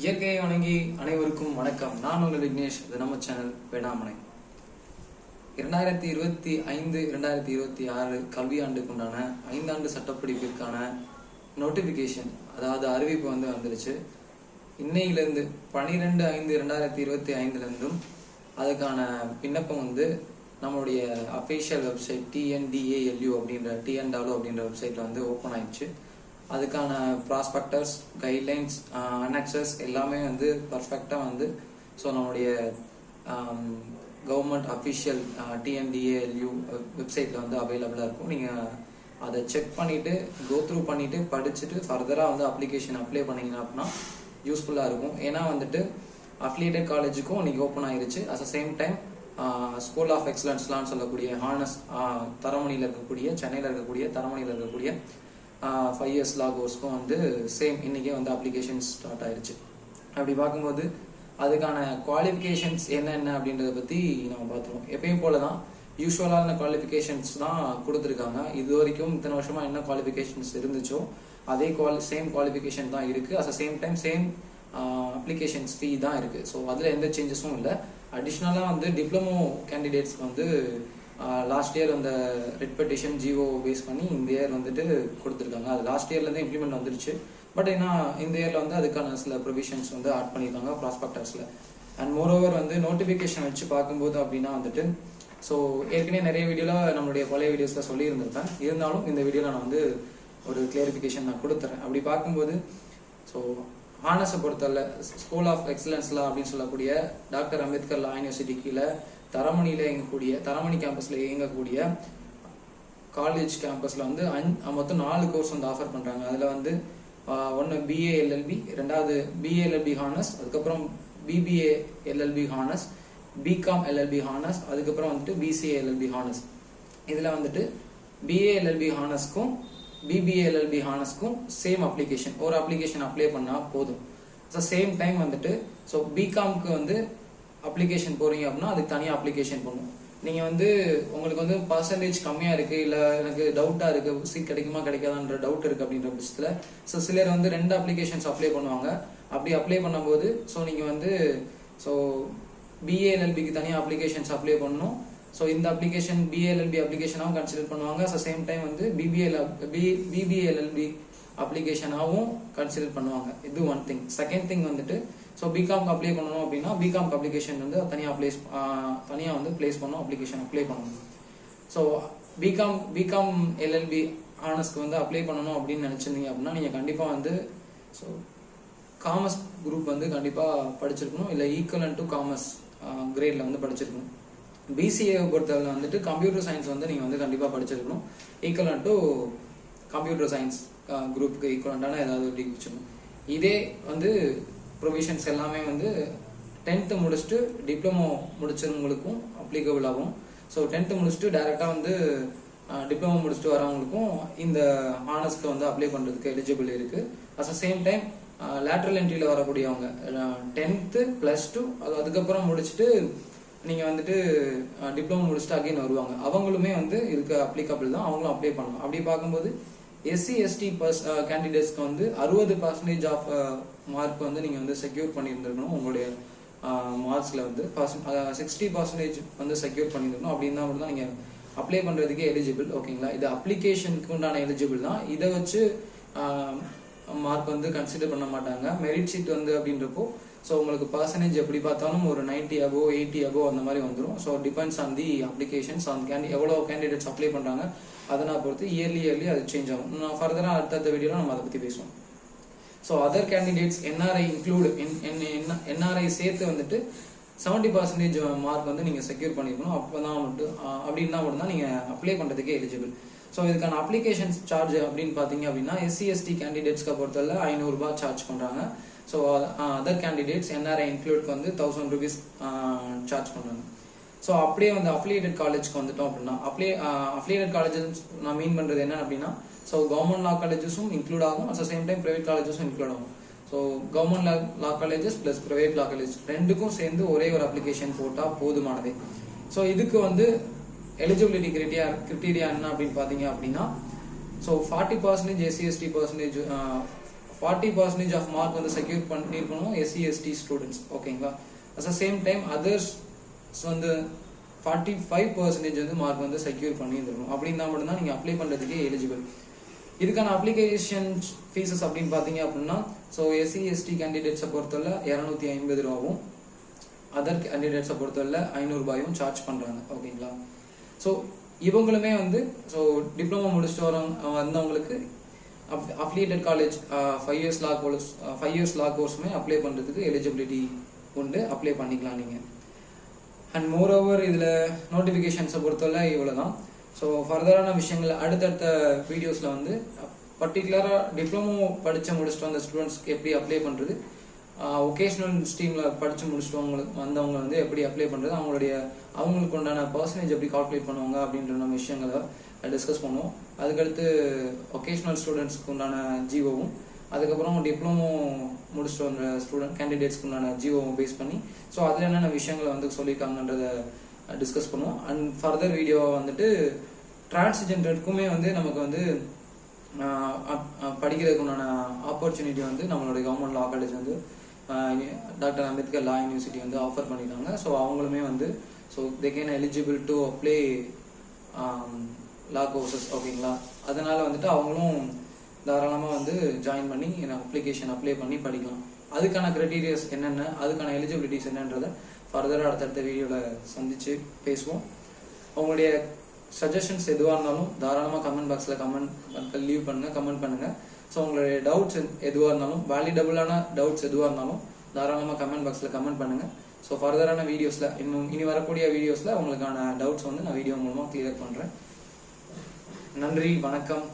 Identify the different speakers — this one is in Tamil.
Speaker 1: இயற்கையை வணங்கி அனைவருக்கும் வணக்கம். நான் உங்கள் விக்னேஷ். இது நம்ம சேனல் வேணாமனை. 2025-2026 கல்வியாண்டுக்குண்டான 5ஆண்டு சட்டப்படிப்பிற்கான நோட்டிபிகேஷன், அதாவது அறிவிப்பு வந்துருச்சு. இன்னையிலிருந்து 12/5/2025 அதுக்கான விண்ணப்பம் நம்மளுடைய அஃபிஷியல் வெப்சைட் TNDALU அப்படின்ற வெப்சைட்ல ஓப்பன் ஆயிடுச்சு. அதுக்கான ப்ராஸ்பெக்டர்ஸ், கைட்லைன்ஸ், அனெக்சஸ் எல்லாமே பர்ஃபெக்டா ஸோ நம்மளுடைய கவர்மெண்ட் அஃபிஷியல் TNDALU வெப்சைட்ல அவைலபிளா இருக்கும். நீங்க அதை செக் பண்ணிட்டு கோ த்ரூ பண்ணிட்டு படிச்சுட்டு ஃபர்தரா அப்ளிகேஷன் அப்ளை பண்ணீங்கன்னா அப்படின்னா யூஸ்ஃபுல்லா இருக்கும். ஏன்னா அஃபிலியேட்டட் காலேஜுக்கும் இன்னைக்கு ஓப்பன் ஆயிருச்சு. At same time school of எக்ஸலன்ஸ்லாம் சொல்லக்கூடிய ஹானஸ் தரமணியில் இருக்கக்கூடிய, சென்னையில் இருக்கக்கூடிய தரமணியில் இருக்கக்கூடிய 5 years லா கோர்ஸ்க்கும் சேம் இன்னைக்கே அப்ளிகேஷன் ஸ்டார்ட் ஆயிருச்சு. அப்படி பார்க்கும்போது அதுக்கான குவாலிஃபிகேஷன்ஸ் என்னென்ன அப்படின்றத பத்தி நம்ம பார்த்துருவோம். எப்பயும் போலதான் யூஸ்வலான குவாலிஃபிகேஷன்ஸ் தான் கொடுத்துருக்காங்க. இது வரைக்கும் இத்தனை வருஷமா என்ன குவாலிஃபிகேஷன்ஸ் இருந்துச்சோ அதே சேம் குவாலிஃபிகேஷன் தான் இருக்கு. At same time same applications fee தான் இருக்கு. ஸோ அதுல எந்த சேஞ்சஸும் இல்லை. அடிஷ்னலா டிப்ளமோ கேண்டிடேட்ஸ்க்கு லாஸ்ட் இயர் அந்த ரெட் பெட்டிஷன் ஜிஓ பேஸ் பண்ணி இந்த இயர் கொடுத்துருக்காங்க. அது லாஸ்ட் இயர்ல இருந்து இம்ப்ளிமெண்ட் வந்துருச்சு. பட் ஏன்னா இந்த இயர்ல அதுக்கான சில ப்ரொவிஷன்ஸ் ஆட் பண்ணியிருக்காங்க ப்ராஸ்பெக்டர்ஸ்ல. அண்ட் மோரோவர் நோட்டிபிகேஷன் வச்சு பார்க்கும்போது அப்படின்னா ஸோ ஏற்கனவே நிறைய வீடியோல நம்மளுடைய பழைய வீடியோஸ்ல சொல்லி இருந்திருப்பேன். இருந்தாலும் இந்த வீடியோல நான் ஒரு கிளியரிஃபிகேஷன் நான் கொடுத்துறேன். அப்படி பார்க்கும்போது ஸோ ஹானஸை பொறுத்தவரை ஸ்கூல் ஆஃப் எக்ஸலன்ஸ்லா அப்படின்னு சொல்லக்கூடிய டாக்டர் அம்பேத்கர் லா யூனிவர்சிட்டி கீழே தரமணியில இயங்கக்கூடிய, தரமணி கேம்பஸ்ல இயங்கக்கூடிய காலேஜ் கேம்பஸ்ல மொத்தம் 4 கோர்ஸ் ஆஃபர் பண்றாங்க. அதுல ஒன்னு BA LLB, ரெண்டாவது BA LLB ஹானஸ், அதுக்கப்புறம் BBA LLB honours, BCom LLB honours, அதுக்கப்புறம் BCA LLB ஹானஸ். இதுல BA LLB ஹானஸ்க்கும் BBA LLB ஹானஸ்க்கும் சேம் அப்ளிகேஷன், ஒரு அப்ளிகேஷன் அப்ளை பண்ணா போதும். சேம் டைம் ஸோ பிகாம்க்கு அப்ளிகேஷன் போறீங்க அப்படின்னா அதுக்கு தனியாக அப்ளிகேஷன் பண்ணும். நீங்க உங்களுக்கு பர்சன்டேஜ் கம்மியா இருக்கு, இல்ல எனக்கு டவுட்டா இருக்கு, சீட் கிடைக்குமா கிடைக்காதான்ற டவுட் இருக்கு அப்படின்ற பட்சத்துல ஸோ சிலர் 2 அப்ளிகேஷன்ஸ் அப்ளை பண்ணுவாங்க. அப்படி அப்ளை பண்ணும்போது ஸோ நீங்க ஸோ BA LLBக்கு தனியாக அப்ளிகேஷன்ஸ் அப்ளை பண்ணணும். ஸோ இந்த அப்ளிகேஷன் BA LLB அப்ளிகேஷனாகவும் கன்சிடர் பண்ணுவாங்க. So same time BBA LLB அப்ளிகேஷனாகவும் கன்சிடர் பண்ணுவாங்க. இது one thing. Second thing so பிகாம்க்கு அப்ளை பண்ணணும் அப்படின்னா பிகாம்க்கு அப்ளிகேஷன் தனியாக பிளேஸ் பண்ணணும், அப்ளிகேஷன் அப்ளை பண்ணணும். ஸோ பிகாம் LLB ஆனஸ்க்கு அப்ளை பண்ணணும் அப்படின்னு நினைச்சிருந்தீங்க அப்படின்னா நீங்க கண்டிப்பா ஸோ காமர்ஸ் குரூப் கண்டிப்பா படிச்சிருக்கணும், இல்லை ஈக்குவலன்ட் டு காமர்ஸ் கிரேட்ல படிச்சிருக்கணும். BCA பொறுத்தவரை கம்ப்யூட்டர் சயின்ஸ் நீங்க கண்டிப்பா படிச்சிருக்கணும். ஈக்குவலன்ட் டு கம்ப்யூட்டர் சயின்ஸ் குரூப்புக்கு ஈக்குவலண்டான ஏதாவது டிகிரி வச்சிருக்கணும். இதே ப்ரொவிஷன்ஸ் எல்லாமே 10th முடிச்சுட்டு டிப்ளமோ முடிச்சவங்களுக்கும் அப்ளிகபிள் ஆகும். ஸோ 10th முடிச்சுட்டு டைரக்டா டிப்ளமோ முடிச்சுட்டு வரவங்களுக்கும் இந்த ஹானஸ்க்கு அப்ளை பண்றதுக்கு எலிஜிபிள் இருக்கு. அட் சேம் டைம் லேட்டரல் என்ட்ரியில வரக்கூடியவங்க 10th +2 அதுக்கப்புறம் முடிச்சுட்டு நீங்க டிப்ளமோ முடிச்சுட்டு அகைன் வருவாங்க. அவங்களுமே இதுக்கு அப்ளிகபிள் தான், அவங்களும் அப்ளை பண்ணலாம். அப்படி பார்க்கும்போது SC/ST கேண்டிடேட்ஸ்க்கு 60% ஆஃப் மார்க் நீங்க செக்யூர் பண்ணியிருந்திருக்கணும். உங்களுடைய மார்க்ஸ்ல 60% செக்யூர் பண்ணியிருக்கணும். அப்படின்னா மட்டும் தான் நீங்க அப்ளை பண்றதுக்கே எலிஜிபிள். ஓகேங்களா? இது அப்ளிகேஷனுக்கு உண்டான எலிஜிபிள் தான். இதை வச்சு மார்க் கன்சிடர் பண்ண மாட்டாங்க. மெரிட் ஷீட் அப்படின்றப்போ ஸோ உங்களுக்கு பர்சன்டேஜ் எப்படி பார்த்தாலும் ஒரு 90 above 80 above அந்த மாதிரி வந்துடும். So depends on the applications, எவ்வளோ கேண்டிடேட்ஸ் அப்ளை பண்றாங்க அதனால் பொறுத்து இயர்லி அது சேஞ்ச் ஆகும். நான் ஃபர்தரா அடுத்த வீடியோல நம்ம அதை பத்தி பேசுவோம். So other candidates NRI include NRI சேர்த்து 70% மார்க் நீங்க செக்யூர் பண்ணிருக்கணும். அப்பதான் அப்படின்னா மட்டும் தான் நீங்க அப்ளை பண்றதுக்கே எலிஜிபிள். ஸோ இதுக்கான அப்ளிகேஷன் சார்ஜ் அப்படின்னு பாத்தீங்க அப்படின்னா SC/ST கேண்டிடேட்ஸ்க்கு பொறுத்தவரை 500 ரூபாய் சார்ஜ் பண்றாங்க. So other candidates NRI இன்க்ளூட்க்கு 1000 rupees charge பண்றாங்க. ஸோ அப்படியே அஃபிலியேட்டட் காலேஜ்க்கு வந்துட்டோம் அப்படின்னா அஃபிலியேட்டட் காலேஜஸ் நான் மீன் பண்றது என்ன அப்படின்னா ஸோ கவர்மெண்ட் லா காலேஜஸும் இன்க்ளூட் ஆகும். அட் சேம் டைம் பிரைவேட் காலேஜஸும் இன்க்ளூட் ஆகும். So government law colleges plus private law college ரெண்டுக்கும் சேர்ந்து ஒரே ஒரு அப்ளிகேஷன் போட்டா போதுமானது. ஸோ இதுக்கு எலிஜிபிலிட்டி கிரிட்டீரியா என்ன அப்படின்னு பாத்தீங்க அப்படின்னா ஸோ 40% SC/ST 40% ஆஃப் மார்க் வந்து செக்யூர் பண்ணியிருக்கணும் எஸ்சி எஸ்டி ஸ்டூடெண்ட்ஸ். ஓகேங்களா? At the same time others வந்து 45% வந்து மார்க் வந்து செக்யூர் பண்ணியிருந்துருக்கணும். அப்படின்னா மட்டும்தான் நீங்கள் அப்ளை பண்ணுறதுக்கே எலிஜிபிள். இதுக்கான அப்ளிகேஷன் ஃபீஸஸ் அப்படின்னு பார்த்தீங்க அப்படின்னா, ஸோ எஸ்சி எஸ்டி கேண்டிடேட்ஸை பொறுத்தவரை 250 ரூபாவும், அதர் கேண்டிடேட்ஸை பொறுத்தவரை 500 ரூபாயும் சார்ஜ் பண்ணுறாங்க. ஓகேங்களா? ஸோ இவங்களுமே வந்து ஸோ டிப்ளமோ முடிச்சுட்டு வந்தவங்களுக்கு அஃபிலியேட்டட் காலேஜ் 5 இயர்ஸ் லா கோர்ஸுமே அப்ளை பண்ணுறதுக்கு எலிஜிபிலிட்டி உண்டு, அப்ளை பண்ணிக்கலாம் நீங்கள். அண்ட் மோர் ஓவர் இதில் நோட்டிஃபிகேஷன்ஸை பொறுத்தவரை இவ்வளோ தான். ஸோ ஃபர்தரான விஷயங்கள் அடுத்தடுத்த வீடியோஸில் வந்து பர்டிகுலராக டிப்ளமோ படித்து முடிச்சுட்டு வந்த ஸ்டூடெண்ட்ஸ்க்கு எப்படி அப்ளை பண்ணுறது, ஒகேஷ்னல் ஸ்ட்ரீமில் படித்து முடிச்சுட்டு வந்தவங்க வந்து எப்படி அப்ளை பண்ணுறது, அவங்களுக்கு உண்டான பர்சன்டேஜ் எப்படி கால்குலேட் பண்ணுவாங்க அப்படின்ற நம்ம விஷயங்களை டிஸ்கஸ் பண்ணுவோம். அதுக்கடுத்து ஒகேஷ்னல் ஸ்டூடெண்ட்ஸ்க்கு உண்டான ஜிஓவும், அதுக்கப்புறம் டிப்ளமோ முடிச்சுட்டு வந்த கேண்டிடேட்ஸ்க்கு உண்டான ஜிஓவும் பேஸ் பண்ணி ஸோ அதில் என்னென்ன விஷயங்களை வந்து சொல்லியிருக்காங்கன்றதை டிஸ்கஸ் பண்ணுவோம். அண்ட் ஃபர்தர் வீடியோவை வந்துட்டு டிரான்ஸ்ஜெண்டருக்குமே வந்து நமக்கு வந்து படிக்கிறதுக்கு உண்டான ஆப்பர்ச்சுனிட்டி வந்து நம்மளுடைய கவர்மெண்ட் லா காலேஜ் வந்து டாக்டர் அம்பேத்கர் லா யூனிவர்சிட்டி வந்து ஆஃபர் பண்ணிட்டாங்க. ஸோ அவங்களுமே வந்து so they can eligible to apply law courses. ஓகேங்களா? அதனால வந்துட்டு அவங்களும் தாராளமாக வந்து ஜாயின் பண்ணி அப்ளிகேஷன் அப்ளை பண்ணி படிக்கலாம். அதுக்கான கிரைட்டீரியாஸ் என்னென்ன, அதுக்கான எலிஜிபிலிட்டிஸ் என்னன்றதை ஃபர்தராக அடுத்தடுத்த வீடியோவில் சந்தித்து பேசுவோம். உங்களுடைய சஜஷன்ஸ் எதுவாக இருந்தாலும் தாராளமாக கமெண்ட் பாக்ஸில் லீவ் பண்ணுங்கள், கமெண்ட் பண்ணுங்கள். ஸோ உங்களுடைய டவுட்ஸ் எதுவாக இருந்தாலும், வேலிடபுளான டவுட்ஸ் எதுவாக இருந்தாலும் தாராளமாக கமெண்ட் பாக்ஸில் கமெண்ட் பண்ணுங்கள். ஸோ ஃபர்தரான வீடியோஸில் இனி வரக்கூடிய வீடியோஸில் உங்களுக்கான டவுட்ஸ் வந்து நான் வீடியோ மூலமாக கிளியர் பண்ணுறேன். நன்றி, வணக்கம்.